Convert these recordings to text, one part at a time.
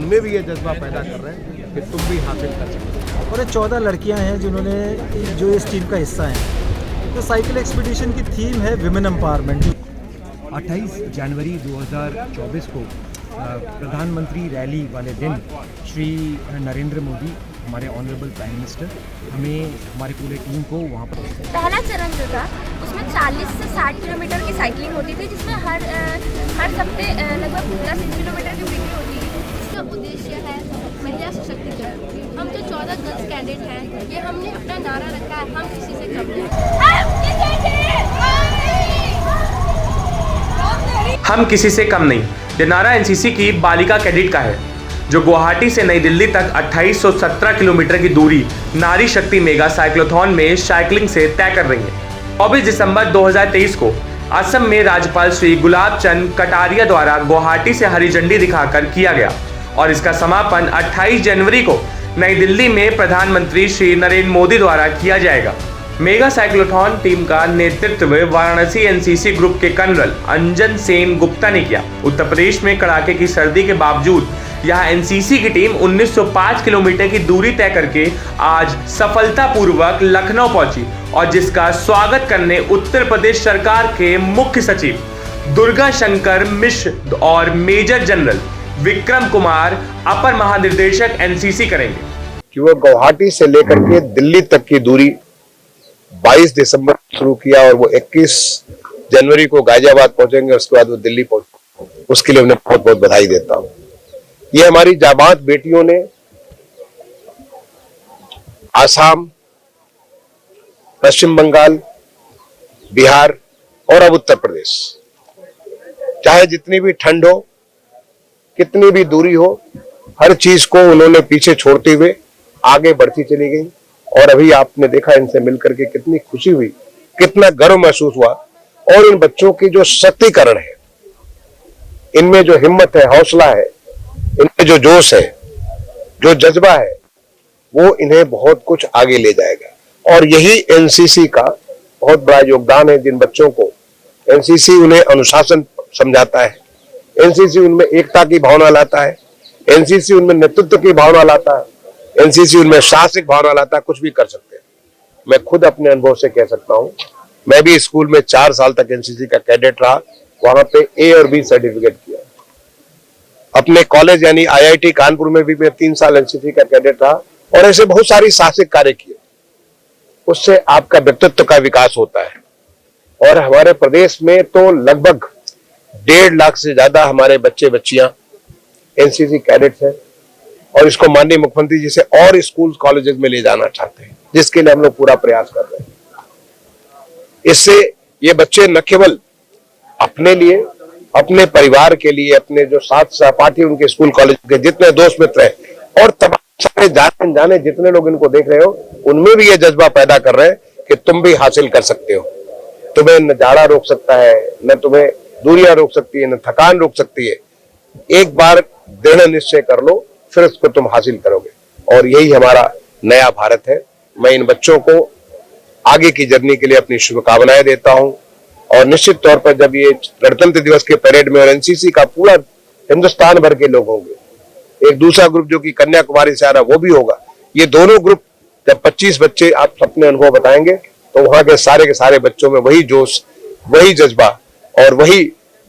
उनमें भी ये जज्बा पैदा कर रहे हैं कि तुम भी हासिल कर सकते हो। और ये 14 लड़कियां हैं जिन्होंने जो इस टीम का हिस्सा हैं। तो साइकिल एक्सपीडिशन की थीम है विमेन एम्पावरमेंट। 28 जनवरी 2024 को प्रधानमंत्री रैली वाले दिन श्री नरेंद्र मोदी, हमारे ऑनरेबल प्राइम मिनिस्टर, हमें हमारी पूरे टीम को वहाँ पर पहला चरण जो था उसमें 40 से 60 किलोमीटर की साइकिलिंग होती थी, जिसमें हर हफ्ते लगभग 10 किलोमीटर की बिक्री होती थी। इसका उद्देश्य है महिला सशक्तिकरण। हम जो 14 गर्ल्स कैडेट हैं, ये हमने अपना नारा रखा है, हम किसी से कम नहीं। हम किसी से कम नहीं। ये नारा एनसीसी की बालिका कैडेट का है, जो गुवाहाटी से नई दिल्ली तक 2817 किलोमीटर की दूरी नारी शक्ति मेगा साइक्लोथॉन में साइकिलिंग से तय कर रही है। 24 दिसंबर 2023 को असम में राज्यपाल श्री गुलाब चंद कटारिया द्वारा गुवाहाटी से हरी झंडी दिखाकर किया गया और इसका समापन 28 जनवरी को नई दिल्ली में प्रधानमंत्री श्री नरेंद्र मोदी द्वारा किया जाएगा। मेगा साइक्लोथॉन टीम का नेतृत्व वाराणसी एनसीसी ग्रुप के कर्नल अंजन सेन गुप्ता ने किया। उत्तर प्रदेश में कड़ाके की सर्दी के बावजूद यहाँ एनसीसी की टीम 1905 किलोमीटर की दूरी तय करके आज सफलतापूर्वक लखनऊ पहुंची और जिसका स्वागत करने उत्तर प्रदेश सरकार के मुख्य सचिव दुर्गा शंकर मिश्र और मेजर जनरल विक्रम कुमार, अपर महानिदेशक एनसीसी करेंगे। कि वो गुवाहाटी से लेकर के दिल्ली तक की दूरी 22 दिसंबर शुरू किया और वो 21 जनवरी को गाजियाबाद पहुंचेंगे, उसके बाद वो दिल्ली पहुंचेंगे। उसके लिए उन्हें बहुत बहुत बधाई देता हूं। ये हमारी जाबाज बेटियों ने आसाम, पश्चिम बंगाल, बिहार और अब उत्तर प्रदेश, चाहे जितनी भी ठंड हो, कितनी भी दूरी हो, हर चीज को उन्होंने पीछे छोड़ते हुए आगे बढ़ती चली गई। और अभी आपने देखा इनसे मिलकर के कितनी खुशी हुई, कितना गर्व महसूस हुआ। और इन बच्चों की जो शक्तिकरण है, इनमें जो हिम्मत है, हौसला है, इनमें जो जोश है, जो जज्बा है, वो इन्हें बहुत कुछ आगे ले जाएगा। और यही एनसीसी का बहुत बड़ा योगदान है। जिन बच्चों को एनसीसी उन्हें अनुशासन समझाता है, एनसीसी उनमें एकता की भावना लाता है, एनसीसी उनमें नेतृत्व की भावना लाता है, एनसीसी उनमें साहसिक भावना लाता है, कुछ भी कर सकते हैं। मैं खुद अपने अनुभव से कह सकता हूं, मैं भी स्कूल में 4 साल तक एनसीसी का कैडेट रहा, वहां पे ए और बी सर्टिफिकेट किया। अपने कॉलेज यानी आईआईटी कानपुर में भी मैं 3 साल एनसीसी का कैडेट रहा और ऐसे बहुत सारी साहसिक कार्य किए। उससे आपका व्यक्तित्व का विकास होता है। और हमारे प्रदेश में तो लगभग 1.5 लाख से ज्यादा हमारे बच्चे बच्चियां एनसीसी कैडेट्स हैं और इसको माननीय मुख्यमंत्री जी से और स्कूल कॉलेजेस में ले जाना चाहते हैं, जिसके लिए हम लोग पूरा प्रयास कर रहे हैं। इससे ये बच्चे न केवल अपने लिए, अपने परिवार के लिए, अपने जो साथ सहपाठी उनके स्कूल कॉलेज के जितने दोस्त मित्र हैं और तमाम सारे जाने जाने जितने लोग इनको देख रहे हो, उनमें भी ये जज्बा पैदा कर रहे हैं कि तुम भी हासिल कर सकते हो। तुम्हें न जाड़ा रोक सकता है, न तुम्हें दूरियां रोक सकती है, न थकान रोक सकती है। एक बार दृढ़ निश्चय कर लो, फिर उसको तुम हासिल करोगे। और यही हमारा नया भारत है। मैं इन बच्चों को आगे की जर्नी के लिए अपनी शुभकामनाएं देता हूं। और निश्चित तौर पर जब ये गणतंत्र दिवस के परेड में और एनसीसी का पूरा हिंदुस्तान भर के लोग होंगे, एक दूसरा ग्रुप जो कि कन्याकुमारी से आ रहा वो भी होगा, ये दोनों ग्रुप जब 25 बच्चे आप अपने अनुभव बताएंगे तो वहां के सारे बच्चों में वही जोश, वही जज्बा और वही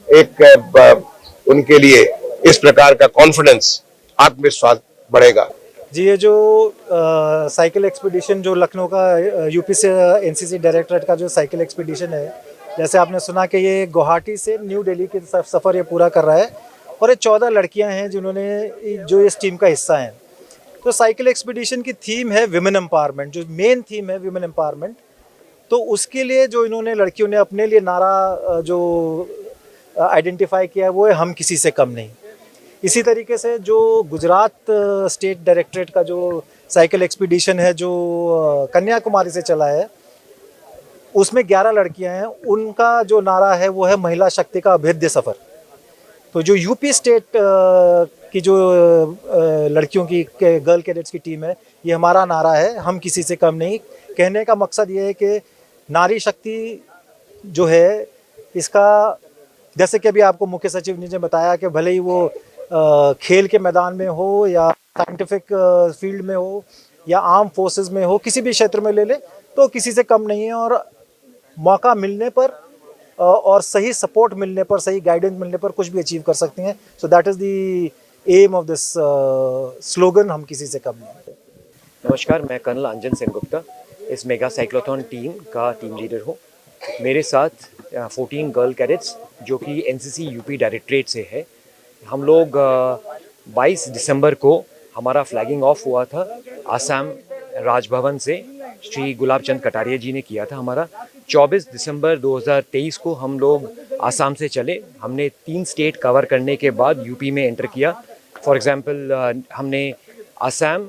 एक उनके लिए इस प्रकार का कॉन्फिडेंस, आत्मविश्वास बढ़ेगा। जी, ये जो साइकिल एक्सपीडिशन जो लखनऊ का यूपी से एनसीसी डायरेक्टरेट का जो साइकिल एक्सपीडिशन है, जैसे आपने सुना कि ये गुवाहाटी से न्यू दिल्ली के सफ़र ये पूरा कर रहा है और ये 14 लड़कियां हैं जिन्होंने जो इस टीम का हिस्सा हैं। तो साइकिल एक्सपीडिशन की थीम है विमेन एम्पावरमेंट, जो मेन थीम है विमेन एम्पावरमेंट। तो उसके लिए जो इन्होंने लड़कियों ने अपने लिए नारा जो आइडेंटिफाई किया है वो है हम किसी से कम नहीं। इसी तरीके से जो गुजरात स्टेट डायरेक्टरेट का जो साइकिल एक्सपीडिशन है जो कन्याकुमारी से चला है, उसमें 11 लड़कियां हैं। उनका जो नारा है वो है महिला शक्ति का अभेद्य सफ़र। तो जो यूपी स्टेट की जो लड़कियों की गर्ल कैडेट्स की टीम है, ये हमारा नारा है हम किसी से कम नहीं। कहने का मकसद ये है कि नारी शक्ति जो है इसका, जैसे कि अभी आपको मुख्य सचिव ने बताया कि भले ही वो खेल के मैदान में हो या साइंटिफिक फील्ड में हो या आर्म फोर्सेस में हो, किसी भी क्षेत्र में ले ले तो किसी से कम नहीं है। और मौका मिलने पर और सही सपोर्ट मिलने पर, सही गाइडेंस मिलने पर कुछ भी अचीव कर सकती हैं। So that is the aim of this slogan, हम किसी से कम नहीं। नमस्कार, मैं कर्नल अंजन सेनगुप्ता इस मेगा साइक्लोथॉन टीम का टीम लीडर हूँ। मेरे साथ 14 गर्ल कैडेट्स जो कि एनसीसी यूपी डायरेक्टरेट से है। हम लोग 22 दिसंबर को हमारा फ्लैगिंग ऑफ हुआ था आसाम राजभवन से, श्री गुलाब चंद कटारिया जी ने किया था हमारा। 24 दिसंबर 2023 को हम लोग आसाम से चले। हमने 3 स्टेट कवर करने के बाद यूपी में एंटर किया। फॉर एग्जांपल हमने आसाम,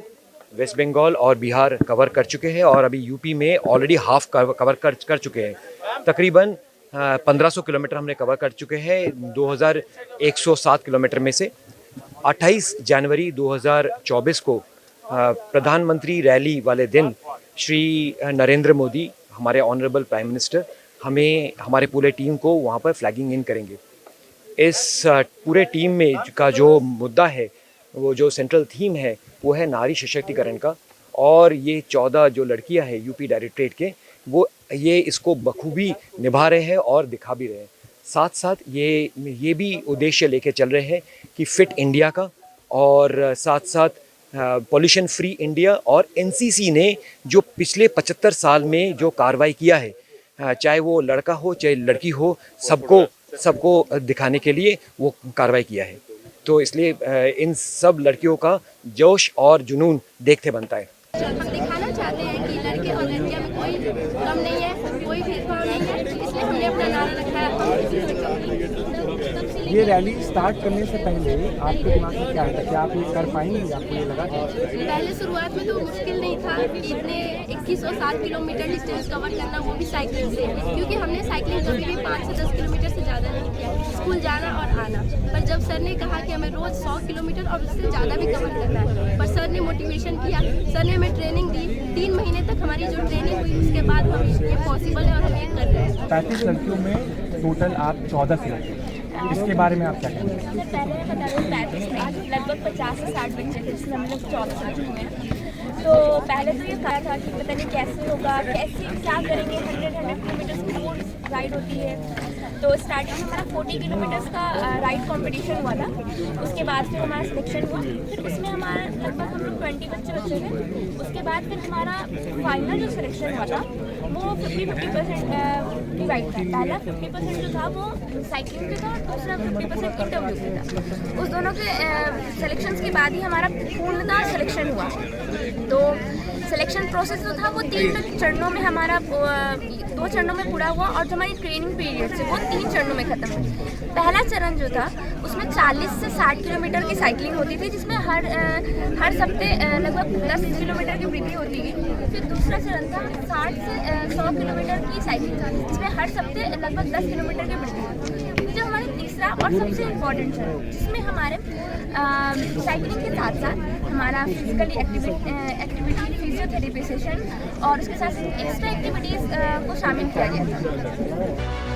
वेस्ट बंगाल और बिहार कवर कर चुके हैं और अभी यूपी में ऑलरेडी हाफ कवर कर चुके हैं। तकरीबन 1500 किलोमीटर हमने कवर कर चुके हैं 2107 किलोमीटर में से। 28 जनवरी 2024 को प्रधानमंत्री रैली वाले दिन श्री नरेंद्र मोदी, हमारे ऑनरेबल प्राइम मिनिस्टर, हमें हमारे पूरे टीम को वहाँ पर फ्लैगिंग इन करेंगे। इस पूरे टीम में का जो मुद्दा है, वो जो सेंट्रल थीम है, वो है नारी सशक्तिकरण का। और ये 14 जो लड़कियां हैं यूपी डायरेक्टरेट के, वो ये इसको बखूबी निभा रहे हैं और दिखा भी रहे हैं। साथ साथ ये भी उद्देश्य लेके चल रहे हैं कि फिट इंडिया का, और साथ साथ पॉल्यूशन फ्री इंडिया। और एनसीसी ने जो पिछले 75 साल में जो कार्रवाई किया है, चाहे वो लड़का हो चाहे लड़की हो, सबको दिखाने के लिए वो कार्रवाई किया है। तो इसलिए इन सब लड़कियों का जोश और जुनून देखते बनता है। हम दिखाना चाहते हैं कि लड़के और लड़कियां में कोई कम नहीं है, कोई भेदभाव नहीं है, इसलिए हमने अपना नारा रखा है। ये रैली स्टार्ट करने से पहले आपके दिमाग में क्या है, क्या आप ये कर पाएंगे? आपको ये लगा? पहले शुरुआत में तो मुश्किल नहीं था, इतने 2107 किलोमीटर डिस्टेंस कवर करना, वो भी साइकिल से, क्योंकि हमने साइकिलिंग कभी भी 5 से 10 किलोमीटर से ज़्यादा नहीं किया, स्कूल जाना और आना। पर जब सर ने कहा कि हमें रोज़ 100 किलोमीटर और उससे ज़्यादा भी कवर करना है, पर सर ने मोटिवेशन किया, सर ने हमें ट्रेनिंग दी। 3 महीने तक हमारी जो ट्रेनिंग हुई, उसके बाद हम ये पॉसिबल है और हम ये कर रहे हैं। 35 लड़कियों में टोटल आप 14 सिलेक्ट हैं। इसके बारे में आप क्या कहेंगे? पहले मैं बता दूँ, 35 में लगभग 50 से 60 बच्चे थे, जिसमें हम लोग 14 सेलेक्ट हुए हैं। तो पहले तो ये कहा था कि पता नहीं कैसे होगा, कैसे क्या करेंगे। 100 किलोमीटर्स की वो राइड होती है। तो स्टार्टिंग में हमारा 40 किलोमीटर्स का राइड कंपटीशन हुआ था। उसके बाद फिर हमारा सिलेक्शन हुआ। फिर उसमें हमारा लगभग हम लोग 20 बच्चे थे। उसके बाद फिर हमारा फाइनल जो सिलेक्शन हुआ था वो 50% डिवाइड था। पहला 50% जो था वो साइकिलिंग पे था और दूसरा 50% इंटरव्यू पे था। उस दोनों के सिलेक्शंस के बाद ही हमारा पूर्णतः सिलेक्शन हुआ। तो सिलेक्शन प्रोसेस जो था वो 3 चरणों में हमारा 2 चरणों में पूरा हुआ, और जो हमारी ट्रेनिंग पीरियड थी वो 3 चरणों में ख़त्म हुई। पहला चरण जो था उसमें 40 से 60 किलोमीटर की साइकिलिंग होती थी, जिसमें हर हफ्ते लगभग 10 किलोमीटर की वृद्धि होती थी। फिर दूसरा चरण था 60 से 100 किलोमीटर की साइकिलिंग था, जिसमें हर हफ्ते लगभग 10 किलोमीटर की वृद्धि होती थी। जो हमारा तीसरा और सबसे इम्पोर्टेंट चरण, जिसमें हमारे साइकिलिंग के साथ साथ हमारा फिजिकली एक्टिविटी, फिजियोथेरेपी सेशन और उसके साथ एक्स्ट्रा एक्टिविटीज़ को शामिल किया गया था।